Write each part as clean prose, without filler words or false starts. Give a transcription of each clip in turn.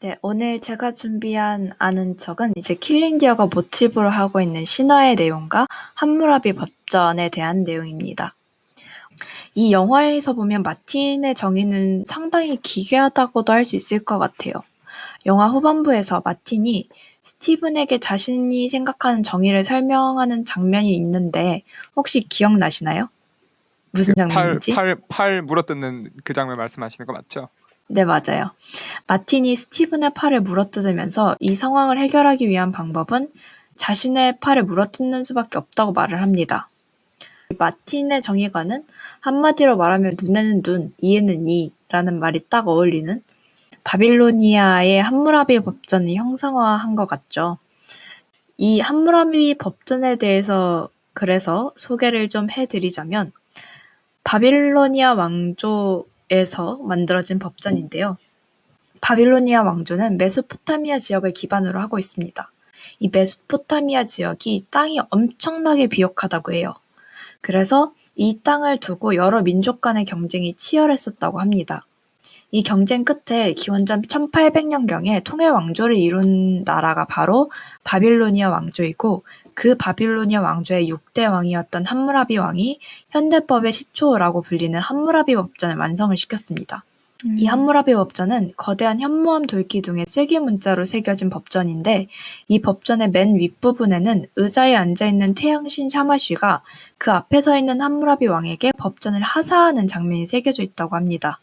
네, 오늘 제가 준비한 아는 척은 이제 킬링디어가 모티브로 하고 있는 신화의 내용과 함무라비 법전에 대한 내용입니다. 이 영화에서 보면 마틴의 정의는 상당히 기괴하다고도 할 수 있을 것 같아요. 영화 후반부에서 마틴이 스티븐에게 자신이 생각하는 정의를 설명하는 장면이 있는데 혹시 기억나시나요? 무슨 장면인지? 팔 물어뜯는 그 장면 말씀하시는 거 맞죠? 네, 맞아요. 마틴이 스티븐의 팔을 물어뜯으면서 이 상황을 해결하기 위한 방법은 자신의 팔을 물어뜯는 수밖에 없다고 말을 합니다. 마틴의 정의관은 한마디로 말하면 눈에는 눈, 이에는 이라는 말이 딱 어울리는 바빌로니아의 함무라비 법전을 형상화한 것 같죠. 이 함무라비 법전에 대해서 그래서 소개를 좀 해드리자면 바빌로니아 왕조에서 만들어진 법전인데요. 바빌로니아 왕조는 메소포타미아 지역을 기반으로 하고 있습니다. 이 메소포타미아 지역이 땅이 엄청나게 비옥하다고 해요. 그래서 이 땅을 두고 여러 민족 간의 경쟁이 치열했었다고 합니다. 이 경쟁 끝에 기원전 1800년경에 통일 왕조를 이룬 나라가 바로 바빌로니아 왕조이고 그 바빌로니아 왕조의 6대 왕이었던 함무라비 왕이 현대법의 시초라고 불리는 함무라비 법전을 완성을 시켰습니다. 이 함무라비 법전은 거대한 현무암 돌기둥에 쐐기 문자로 새겨진 법전인데 이 법전의 맨 윗부분에는 의자에 앉아있는 태양신 샤마쉬가 그 앞에 서 있는 함무라비 왕에게 법전을 하사하는 장면이 새겨져 있다고 합니다.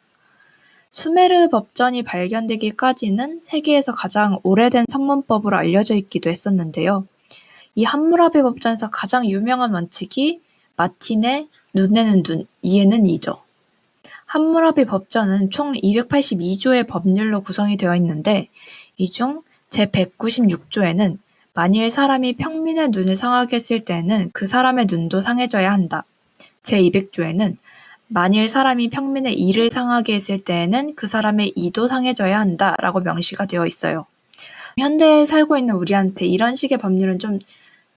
수메르 법전이 발견되기까지는 세계에서 가장 오래된 성문법으로 알려져 있기도 했었는데요. 이 함무라비 법전에서 가장 유명한 원칙이 마틴의 눈에는 눈, 이에는 이죠. 함무라비 법전은 총 282조의 법률로 구성이 되어 있는데 이 중 제196조에는 만일 사람이 평민의 눈을 상하게 했을 때에는 그 사람의 눈도 상해져야 한다. 제200조에는 만일 사람이 평민의 이를 상하게 했을 때에는 그 사람의 이도 상해져야 한다라고 명시가 되어 있어요. 현대에 살고 있는 우리한테 이런 식의 법률은 좀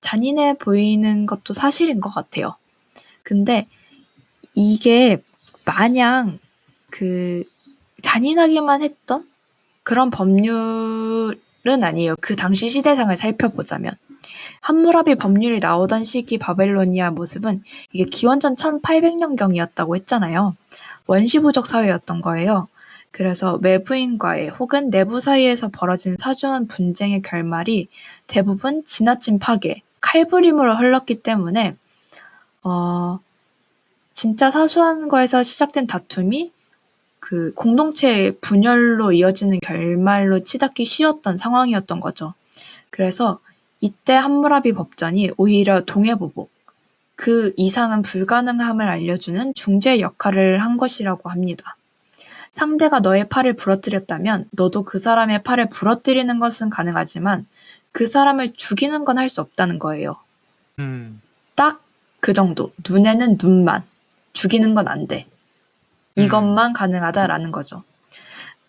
잔인해 보이는 것도 사실인 것 같아요. 근데 이게 마냥 잔인하기만 했던 그런 법률은 아니에요. 그 당시 시대상을 살펴보자면. 함무라비 법률이 나오던 시기 바벨로니아 모습은 이게 기원전 1800년경이었다고 했잖아요. 원시부족 사회였던 거예요. 그래서 외부인과의 혹은 내부 사이에서 벌어진 사소한 분쟁의 결말이 대부분 지나친 파괴, 칼부림으로 흘렀기 때문에 진짜 사소한 거에서 시작된 다툼이 그 공동체의 분열로 이어지는 결말로 치닫기 쉬웠던 상황이었던 거죠. 그래서 이때 함무라비 법전이 오히려 동해보복, 그 이상은 불가능함을 알려주는 중재 역할을 한 것이라고 합니다. 상대가 너의 팔을 부러뜨렸다면 너도 그 사람의 팔을 부러뜨리는 것은 가능하지만 그 사람을 죽이는 건 할 수 없다는 거예요. 딱 그 정도. 눈에는 눈만. 죽이는 건 안 돼. 이것만 가능하다라는 거죠.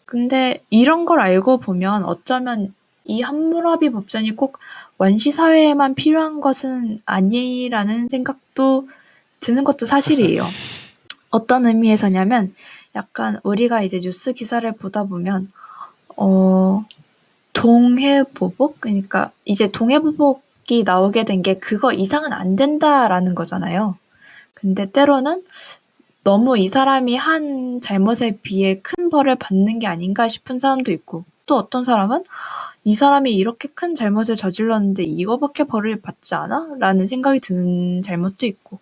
근데 이런 걸 알고 보면 어쩌면 이 함무라비 법전이 꼭 원시사회에만 필요한 것은 아니라는 생각도 드는 것도 사실이에요. 어떤 의미에서냐면 약간 우리가 이제 뉴스 기사를 보다 보면 동해보복? 그러니까 이제 동해보복이 나오게 된 게 그거 이상은 안 된다라는 거잖아요. 근데 때로는 너무 이 사람이 한 잘못에 비해 큰 벌을 받는 게 아닌가 싶은 사람도 있고 또 어떤 사람은 이 사람이 이렇게 큰 잘못을 저질렀는데 이거밖에 벌을 받지 않아? 라는 생각이 드는 잘못도 있고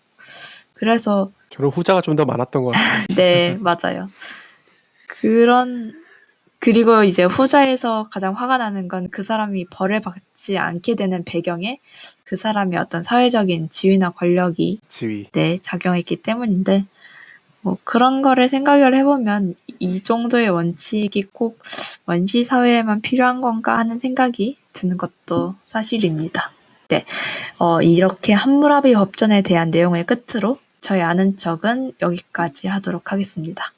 그래서 저는 후자가 좀 더 많았던 것 같아요. 네, 맞아요. 그리고 이제 후자에서 가장 화가 나는 건 그 사람이 벌을 받지 않게 되는 배경에 그 사람의 어떤 사회적인 지위나 권력이 작용했기 때문인데 뭐 그런 거를 생각을 해보면 이 정도의 원칙이 꼭 원시 사회에만 필요한 건가 하는 생각이 드는 것도 사실입니다. 네, 이렇게 함무라비 법전에 대한 내용을 끝으로 저희 아는 척은 여기까지 하도록 하겠습니다.